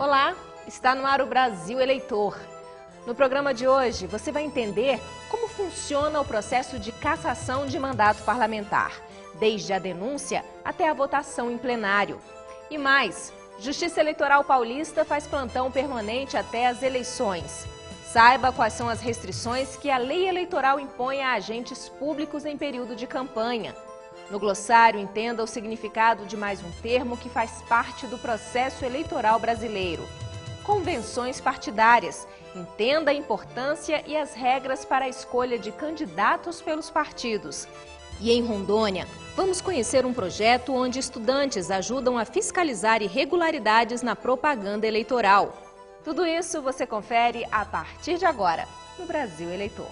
Olá, está no ar o Brasil Eleitor. No programa de hoje, você vai entender como funciona o processo de cassação de mandato parlamentar, desde a denúncia até a votação em plenário. E mais, Justiça Eleitoral Paulista faz plantão permanente até as eleições. Saiba quais são as restrições que a lei eleitoral impõe a agentes públicos em período de campanha. No glossário, entenda o significado de mais um termo que faz parte do processo eleitoral brasileiro. Convenções partidárias. Entenda a importância e as regras para a escolha de candidatos pelos partidos. E em Rondônia, vamos conhecer um projeto onde estudantes ajudam a fiscalizar irregularidades na propaganda eleitoral. Tudo isso você confere a partir de agora, no Brasil Eleitor.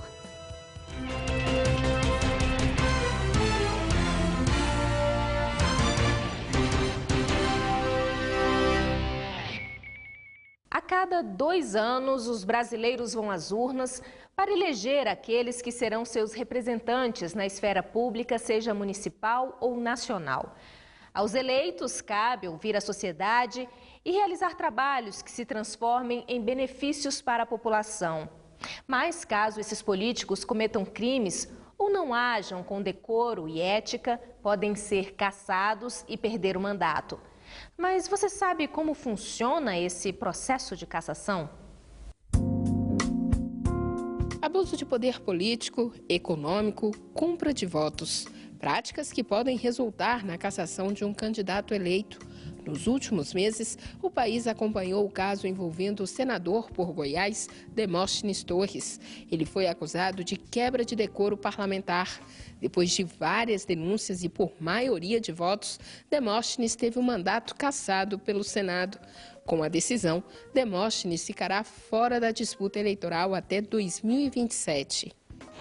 A cada 2 anos, os brasileiros vão às urnas para eleger aqueles que serão seus representantes na esfera pública, seja municipal ou nacional. Aos eleitos, cabe ouvir a sociedade e realizar trabalhos que se transformem em benefícios para a população. Mas, caso esses políticos cometam crimes ou não ajam com decoro e ética, podem ser cassados e perder o mandato. Mas você sabe como funciona esse processo de cassação? Abuso de poder político, econômico, compra de votos. Práticas que podem resultar na cassação de um candidato eleito. Nos últimos meses, o país acompanhou o caso envolvendo o senador por Goiás, Demóstenes Torres. Ele foi acusado de quebra de decoro parlamentar. Depois de várias denúncias e por maioria de votos, Demóstenes teve o mandato cassado pelo Senado. Com a decisão, Demóstenes ficará fora da disputa eleitoral até 2027.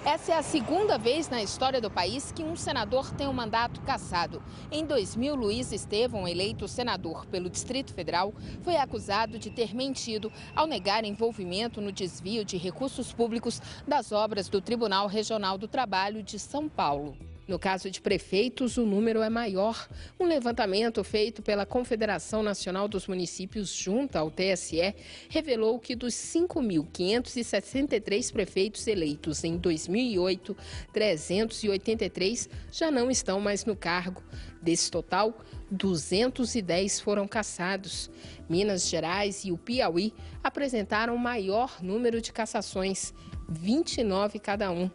Essa é a segunda vez na história do país que um senador tem o mandato cassado. Em 2000, Luiz Estevão, eleito senador pelo Distrito Federal, foi acusado de ter mentido ao negar envolvimento no desvio de recursos públicos das obras do Tribunal Regional do Trabalho de São Paulo. No caso de prefeitos, o número é maior. Um levantamento feito pela Confederação Nacional dos Municípios junto ao TSE revelou que dos 5.563 prefeitos eleitos em 2008, 383 já não estão mais no cargo. Desse total, 210 foram cassados. Minas Gerais e o Piauí apresentaram o maior número de cassações, 29 cada um.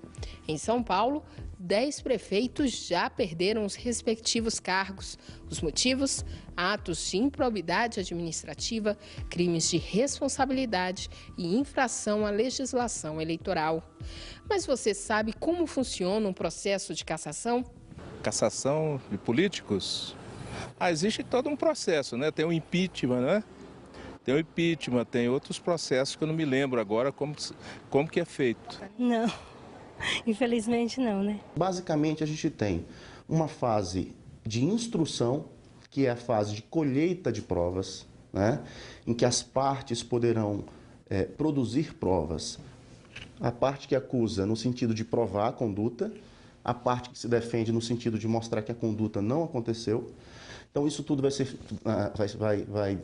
Em São Paulo, 10 prefeitos já perderam os respectivos cargos. Os motivos? Atos de improbidade administrativa, crimes de responsabilidade e infração à legislação eleitoral. Mas você sabe como funciona um processo de cassação? Cassação de políticos? Existe todo um processo, né? Tem o impeachment, né? Tem o impeachment, tem outros processos que eu não me lembro agora como que é feito. Não. Infelizmente não, né? Basicamente a gente tem uma fase de instrução, que é a fase de colheita de provas, né? Em que as partes poderão produzir provas. A parte que acusa no sentido de provar a conduta, a parte que se defende no sentido de mostrar que a conduta não aconteceu. Então isso tudo vai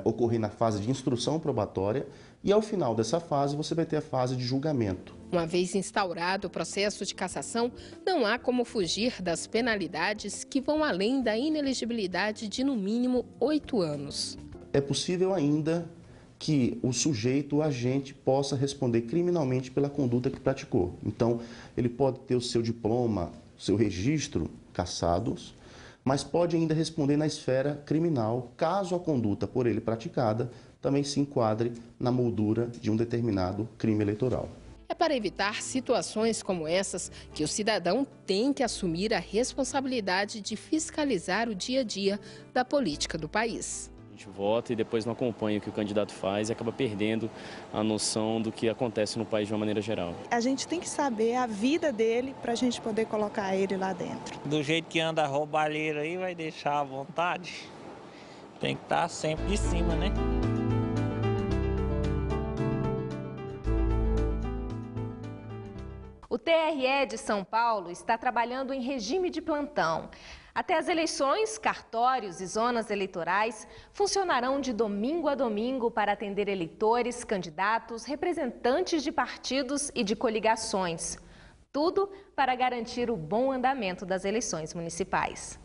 ocorrer na fase de instrução probatória e ao final dessa fase você vai ter a fase de julgamento. Uma vez instaurado o processo de cassação, não há como fugir das penalidades que vão além da inelegibilidade de no mínimo 8 anos. É possível ainda que o sujeito, o agente, possa responder criminalmente pela conduta que praticou. Então, ele pode ter o seu diploma, seu registro cassados, mas pode ainda responder na esfera criminal, caso a conduta por ele praticada também se enquadre na moldura de um determinado crime eleitoral. É para evitar situações como essas que o cidadão tem que assumir a responsabilidade de fiscalizar o dia a dia da política do país. A gente vota e depois não acompanha o que o candidato faz e acaba perdendo a noção do que acontece no país de uma maneira geral. A gente tem que saber a vida dele para a gente poder colocar ele lá dentro. Do jeito que anda a roubalheira aí, vai deixar à vontade. Tem que estar sempre de cima, né? O TRE de São Paulo está trabalhando em regime de plantão. Até as eleições, cartórios e zonas eleitorais funcionarão de domingo a domingo para atender eleitores, candidatos, representantes de partidos e de coligações. Tudo para garantir o bom andamento das eleições municipais.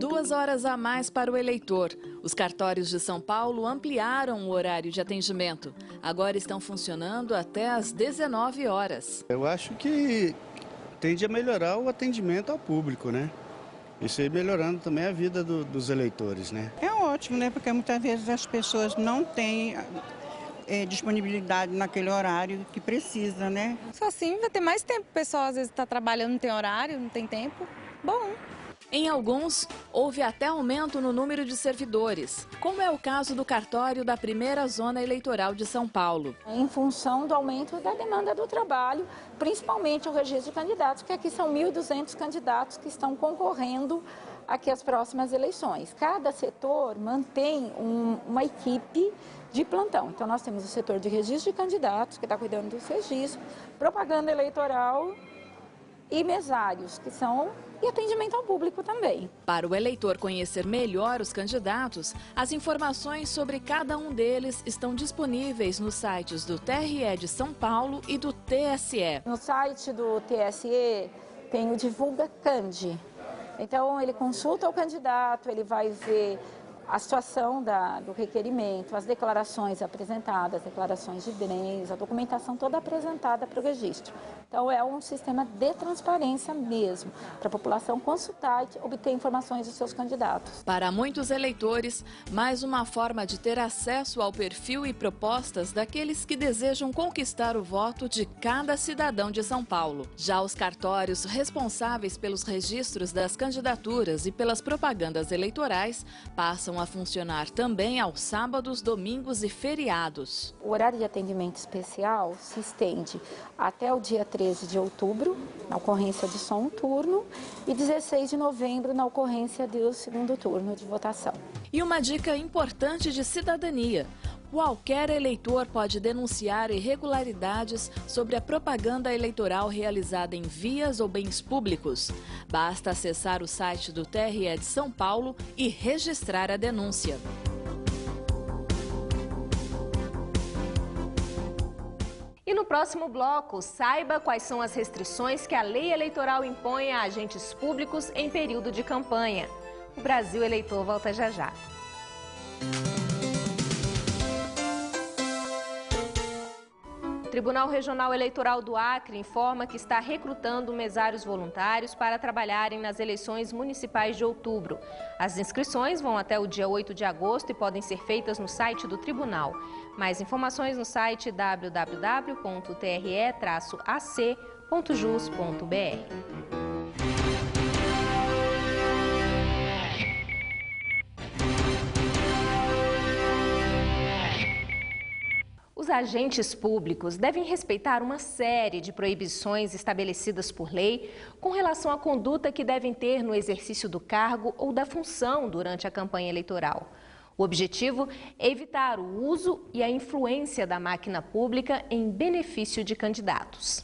2 horas a mais para o eleitor. Os cartórios de São Paulo ampliaram o horário de atendimento. Agora estão funcionando até às 19 horas. Eu acho que tende a melhorar o atendimento ao público, né? Isso aí melhorando também a vida dos eleitores, né? É ótimo, né? Porque muitas vezes as pessoas não têm disponibilidade naquele horário que precisa, né? Só assim vai ter mais tempo. O pessoal às vezes está trabalhando, não tem horário, não tem tempo. Bom. Em alguns, houve até aumento no número de servidores, como é o caso do cartório da primeira zona eleitoral de São Paulo. Em função do aumento da demanda do trabalho, principalmente o registro de candidatos, porque aqui são 1.200 candidatos que estão concorrendo aqui às próximas eleições. Cada setor mantém uma equipe de plantão. Então nós temos o setor de registro de candidatos, que está cuidando dos registros, propaganda eleitoral e mesários, que são e atendimento ao público também. Para o eleitor conhecer melhor os candidatos, as informações sobre cada um deles estão disponíveis nos sites do TRE de São Paulo e do TSE. No site do TSE tem o Divulga Candi. Então ele consulta o candidato, ele vai ver a situação do requerimento, as declarações apresentadas, as declarações de bens, a documentação toda apresentada para o registro. Então é um sistema de transparência mesmo, para a população consultar e obter informações dos seus candidatos. Para muitos eleitores, mais uma forma de ter acesso ao perfil e propostas daqueles que desejam conquistar o voto de cada cidadão de São Paulo. Já os cartórios responsáveis pelos registros das candidaturas e pelas propagandas eleitorais passam a funcionar também aos sábados, domingos e feriados. O horário de atendimento especial se estende até o dia 13 de outubro, na ocorrência de só um turno, e 16 de novembro, na ocorrência do segundo turno de votação. E uma dica importante de cidadania: qualquer eleitor pode denunciar irregularidades sobre a propaganda eleitoral realizada em vias ou bens públicos. Basta acessar o site do TRE de São Paulo e registrar a denúncia. E no próximo bloco, saiba quais são as restrições que a lei eleitoral impõe a agentes públicos em período de campanha. O Brasil Eleitor volta já já. O Tribunal Regional Eleitoral do Acre informa que está recrutando mesários voluntários para trabalharem nas eleições municipais de outubro. As inscrições vão até o dia 8 de agosto e podem ser feitas no site do tribunal. Mais informações no site www.tre-ac.jus.br. Os agentes públicos devem respeitar uma série de proibições estabelecidas por lei com relação à conduta que devem ter no exercício do cargo ou da função durante a campanha eleitoral. O objetivo é evitar o uso e a influência da máquina pública em benefício de candidatos.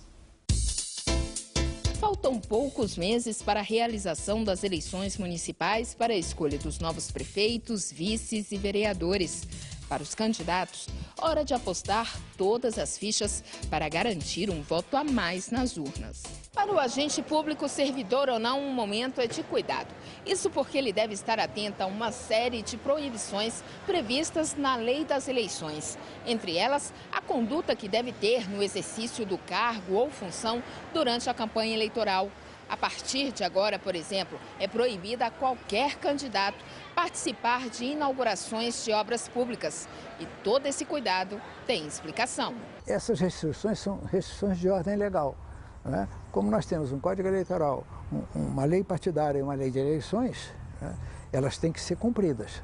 Faltam poucos meses para a realização das eleições municipais para a escolha dos novos prefeitos, vices e vereadores. Para os candidatos, hora de apostar todas as fichas para garantir um voto a mais nas urnas. Para o agente público, servidor ou não, um momento é de cuidado. Isso porque ele deve estar atento a uma série de proibições previstas na lei das eleições. Entre elas, a conduta que deve ter no exercício do cargo ou função durante a campanha eleitoral. A partir de agora, por exemplo, é proibida a qualquer candidato participar de inaugurações de obras públicas. E todo esse cuidado tem explicação. Essas restrições são restrições de ordem legal, né? Como nós temos um código eleitoral, uma lei partidária e uma lei de eleições, né? Elas têm que ser cumpridas.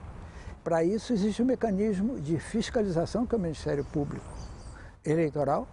Para isso existe um mecanismo de fiscalização que é o Ministério Público Eleitoral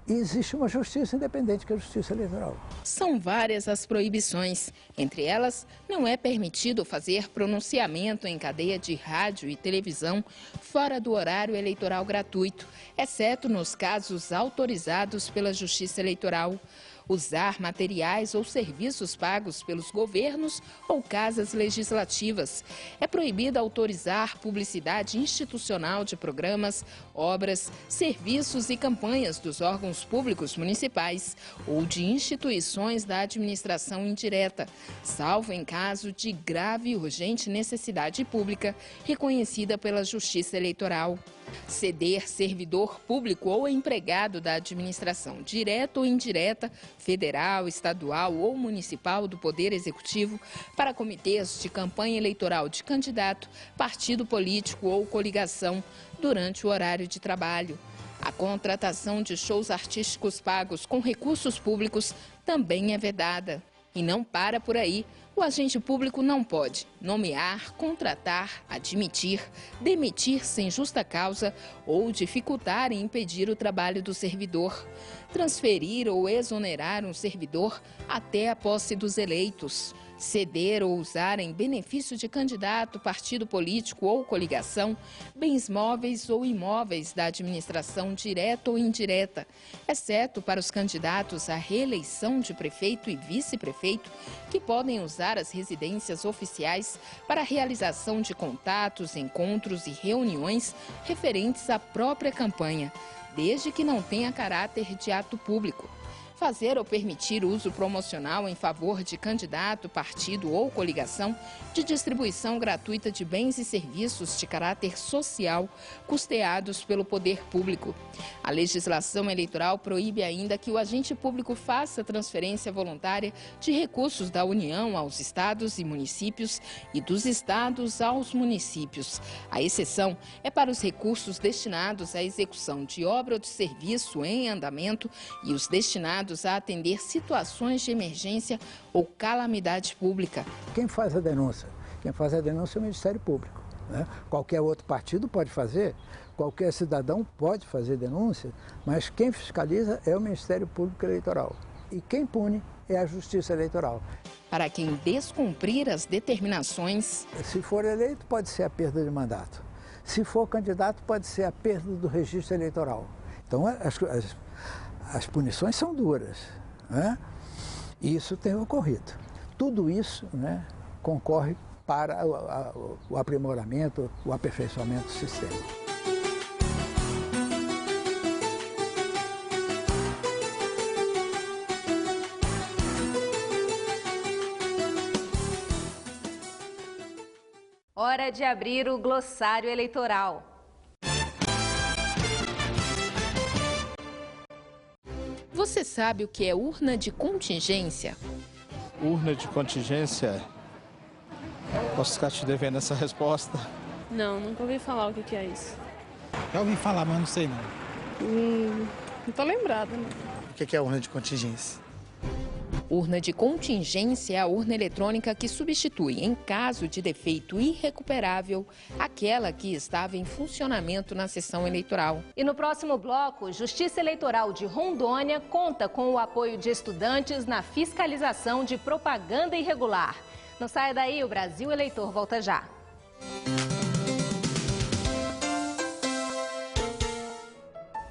E existe uma justiça independente, que é a Justiça Eleitoral. São várias as proibições. Entre elas, não é permitido fazer pronunciamento em cadeia de rádio e televisão fora do horário eleitoral gratuito, exceto nos casos autorizados pela Justiça Eleitoral. Usar materiais ou serviços pagos pelos governos ou casas legislativas. É proibido autorizar publicidade institucional de programas, obras, serviços e campanhas dos órgãos públicos municipais ou de instituições da administração indireta, salvo em caso de grave e urgente necessidade pública reconhecida pela Justiça Eleitoral. Ceder servidor público ou empregado da administração direta ou indireta, federal, estadual ou municipal do Poder Executivo para comitês de campanha eleitoral de candidato, partido político ou coligação durante o horário de trabalho. A contratação de shows artísticos pagos com recursos públicos também é vedada. E não para por aí. O agente público não pode nomear, contratar, admitir, demitir sem justa causa ou dificultar e impedir o trabalho do servidor, transferir ou exonerar um servidor até a posse dos eleitos, ceder ou usar em benefício de candidato, partido político ou coligação, bens móveis ou imóveis da administração direta ou indireta, exceto para os candidatos à reeleição de prefeito e vice-prefeito, que podem usar as residências oficiais para a realização de contatos, encontros e reuniões referentes à própria campanha, desde que não tenha caráter de ato público. Fazer ou permitir uso promocional em favor de candidato, partido ou coligação de distribuição gratuita de bens e serviços de caráter social custeados pelo poder público. A legislação eleitoral proíbe ainda que o agente público faça transferência voluntária de recursos da União aos estados e municípios e dos estados aos municípios. A exceção é para os recursos destinados à execução de obra ou de serviço em andamento e os destinados a atender situações de emergência ou calamidade pública. Quem faz a denúncia? Quem faz a denúncia é o Ministério Público, né? Qualquer outro partido pode fazer, qualquer cidadão pode fazer denúncia, mas quem fiscaliza é o Ministério Público Eleitoral. E quem pune é a Justiça Eleitoral. Para quem descumprir as determinações... Se for eleito, pode ser a perda de mandato. Se for candidato, pode ser a perda do registro eleitoral. Então, as punições são duras, né? E isso tem ocorrido. Tudo isso, né, concorre para o aprimoramento, o aperfeiçoamento do sistema. Hora de abrir o glossário eleitoral. Você sabe o que é urna de contingência? Urna de contingência? Posso ficar te devendo essa resposta? Não, nunca ouvi falar o que é isso. Já ouvi falar, mas não sei não. Não tô lembrada, né? O que é urna de contingência? Urna de contingência é a urna eletrônica que substitui, em caso de defeito irrecuperável, aquela que estava em funcionamento na sessão eleitoral. E no próximo bloco, Justiça Eleitoral de Rondônia conta com o apoio de estudantes na fiscalização de propaganda irregular. Não saia daí, o Brasil Eleitor volta já.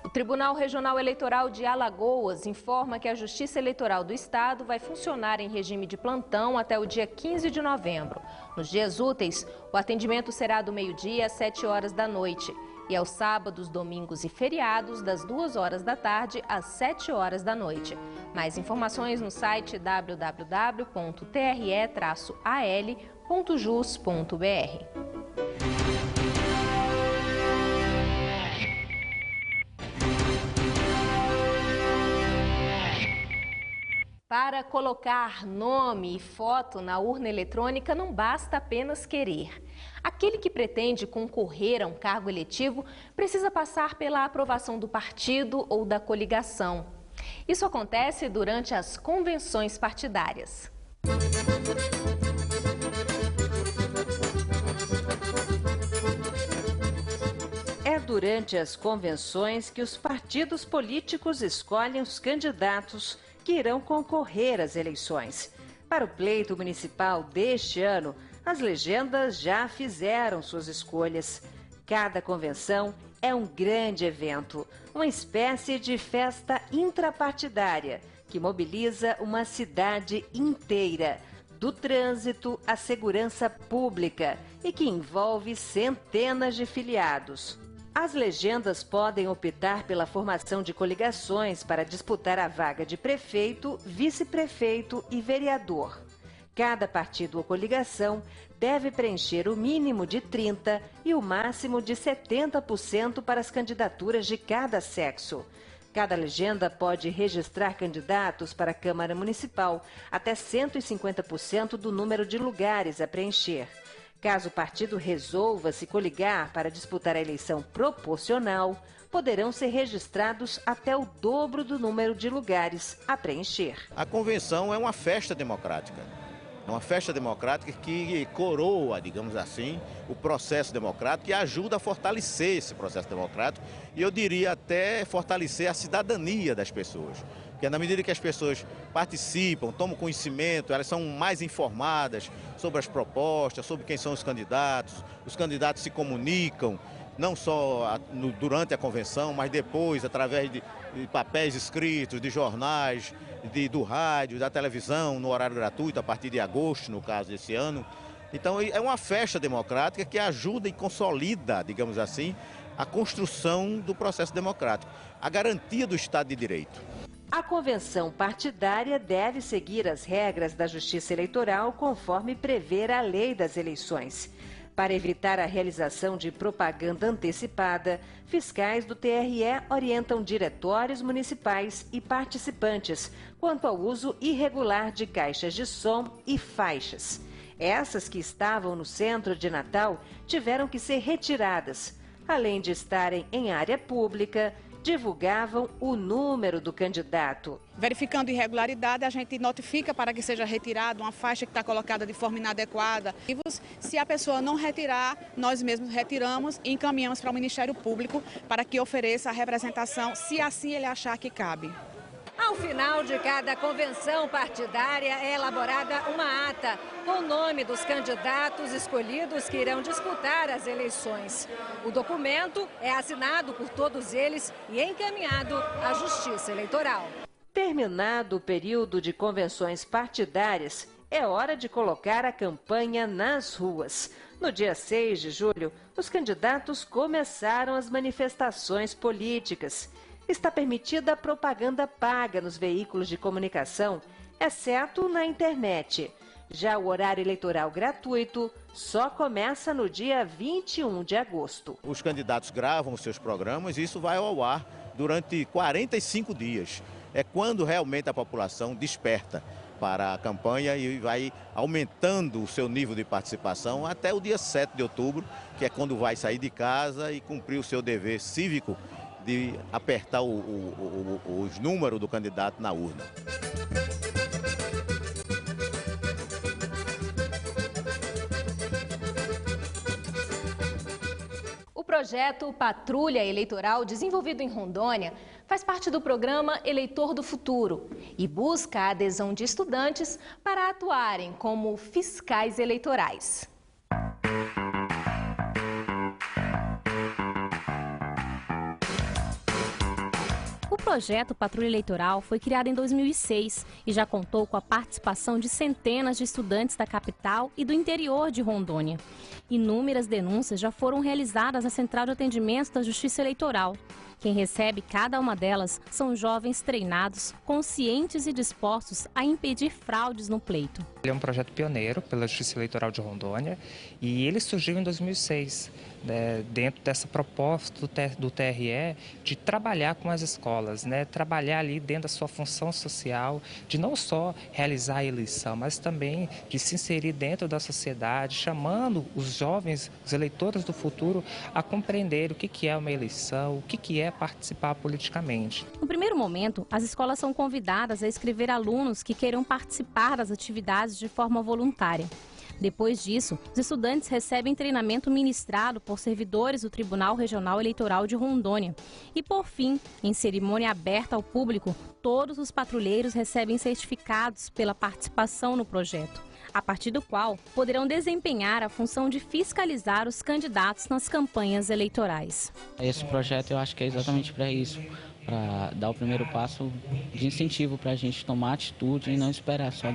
O Tribunal Regional Eleitoral de Alagoas informa que a Justiça Eleitoral do Estado vai funcionar em regime de plantão até o dia 15 de novembro. Nos dias úteis, o atendimento será do meio-dia às 7 horas da noite e aos sábados, domingos e feriados, das 2 horas da tarde às 7 horas da noite. Mais informações no site www.tre-al.jus.br. Para colocar nome e foto na urna eletrônica não basta apenas querer. Aquele que pretende concorrer a um cargo eletivo precisa passar pela aprovação do partido ou da coligação. Isso acontece durante as convenções partidárias. durante as convenções que os partidos políticos escolhem os candidatos que irão concorrer às eleições. Para o pleito municipal deste ano, as legendas já fizeram suas escolhas. Cada convenção é um grande evento, uma espécie de festa intrapartidária que mobiliza uma cidade inteira, do trânsito à segurança pública e que envolve centenas de filiados. As legendas podem optar pela formação de coligações para disputar a vaga de prefeito, vice-prefeito e vereador. Cada partido ou coligação deve preencher o mínimo de 30% e o máximo de 70% para as candidaturas de cada sexo. Cada legenda pode registrar candidatos para a Câmara Municipal até 150% do número de lugares a preencher. Caso o partido resolva se coligar para disputar a eleição proporcional, poderão ser registrados até o dobro do número de lugares a preencher. A convenção é uma festa democrática. É uma festa democrática que coroa, digamos assim, o processo democrático e ajuda a fortalecer esse processo democrático e eu diria até fortalecer a cidadania das pessoas. Porque na medida que as pessoas participam, tomam conhecimento, elas são mais informadas sobre as propostas, sobre quem são os candidatos se comunicam, não só durante a convenção, mas depois, através de papéis escritos, de jornais, do rádio, da televisão, no horário gratuito, a partir de agosto, no caso desse ano. Então, é uma festa democrática que ajuda e consolida, digamos assim, a construção do processo democrático, a garantia do Estado de Direito. A convenção partidária deve seguir as regras da Justiça Eleitoral conforme prevê a lei das eleições. Para evitar a realização de propaganda antecipada, fiscais do TRE orientam diretórios municipais e participantes quanto ao uso irregular de caixas de som e faixas. Essas que estavam no centro de Natal tiveram que ser retiradas. Além de estarem em área pública, divulgavam o número do candidato. Verificando irregularidade, a gente notifica para que seja retirada uma faixa que está colocada de forma inadequada. Se a pessoa não retirar, nós mesmos retiramos e encaminhamos para o Ministério Público para que ofereça a representação, se assim ele achar que cabe. Ao final de cada convenção partidária é elaborada uma ata com o nome dos candidatos escolhidos que irão disputar as eleições. O documento é assinado por todos eles e encaminhado à Justiça Eleitoral. Terminado o período de convenções partidárias, é hora de colocar a campanha nas ruas. No dia 6 de julho, os candidatos começaram as manifestações políticas. Está permitida a propaganda paga nos veículos de comunicação, exceto na internet. Já o horário eleitoral gratuito só começa no dia 21 de agosto. Os candidatos gravam os seus programas e isso vai ao ar durante 45 dias. É quando realmente a população desperta para a campanha e vai aumentando o seu nível de participação até o dia 7 de outubro, que é quando vai sair de casa e cumprir o seu dever cívico de apertar os números do candidato na urna. O projeto Patrulha Eleitoral, desenvolvido em Rondônia, faz parte do programa Eleitor do Futuro e busca a adesão de estudantes para atuarem como fiscais eleitorais. O projeto Patrulha Eleitoral foi criado em 2006 e já contou com a participação de centenas de estudantes da capital e do interior de Rondônia. Inúmeras denúncias já foram realizadas na Central de Atendimento da Justiça Eleitoral. Quem recebe cada uma delas são jovens treinados, conscientes e dispostos a impedir fraudes no pleito. Ele é um projeto pioneiro pela Justiça Eleitoral de Rondônia e ele surgiu em 2006, dentro dessa proposta do TRE de trabalhar com as escolas, trabalhar ali dentro da sua função social, de não só realizar a eleição, mas também de se inserir dentro da sociedade, chamando os jovens, os eleitores do futuro, a compreender o que é uma eleição, o que é participar politicamente. No primeiro momento, as escolas são convidadas a inscrever alunos que queiram participar das atividades de forma voluntária. Depois disso, os estudantes recebem treinamento ministrado por servidores do Tribunal Regional Eleitoral de Rondônia. E, por fim, em cerimônia aberta ao público, todos os patrulheiros recebem certificados pela participação no projeto, a partir do qual poderão desempenhar a função de fiscalizar os candidatos nas campanhas eleitorais. Esse projeto eu acho que é exatamente para isso, para dar o primeiro passo de incentivo para a gente tomar atitude e não esperar só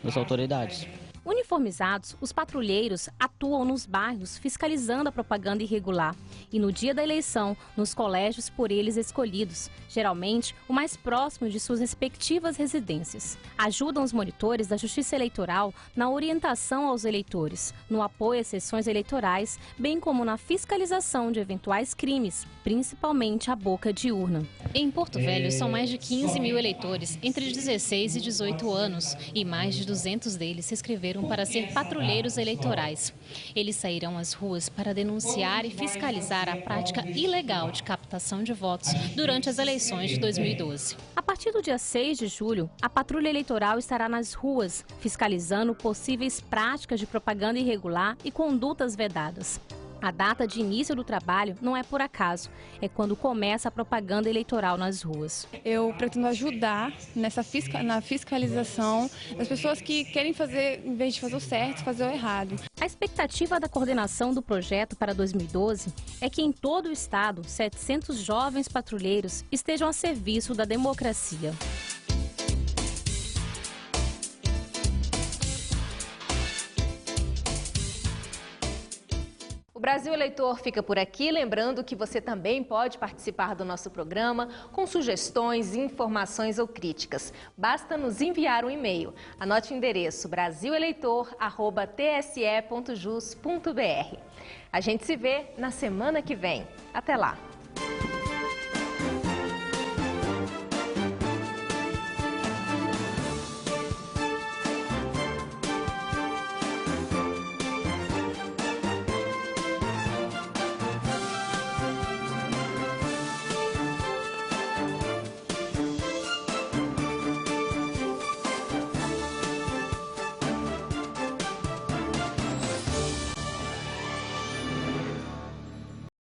das autoridades. Uniformizados, os patrulheiros atuam nos bairros fiscalizando a propaganda irregular e no dia da eleição, nos colégios por eles escolhidos, geralmente o mais próximo de suas respectivas residências. Ajudam os monitores da Justiça Eleitoral na orientação aos eleitores, no apoio às sessões eleitorais, bem como na fiscalização de eventuais crimes, principalmente a boca de urna. Em Porto Velho, são mais de 15 mil eleitores entre 16 e 18 anos e mais de 200 deles se inscreveram para ser patrulheiros eleitorais. Eles sairão às ruas para denunciar e fiscalizar a prática ilegal de captação de votos durante as eleições de 2012. A partir do dia 6 de julho, a patrulha eleitoral estará nas ruas, fiscalizando possíveis práticas de propaganda irregular e condutas vedadas. A data de início do trabalho não é por acaso, é quando começa a propaganda eleitoral nas ruas. Eu pretendo ajudar na fiscalização das pessoas que querem fazer, em vez de fazer o certo, fazer o errado. A expectativa da coordenação do projeto para 2012 é que em todo o estado, 700 jovens patrulheiros estejam a serviço da democracia. O Brasil Eleitor fica por aqui, lembrando que você também pode participar do nosso programa com sugestões, informações ou críticas. Basta nos enviar um e-mail. Anote o endereço brasileleitor@tse.jus.br. A gente se vê na semana que vem. Até lá!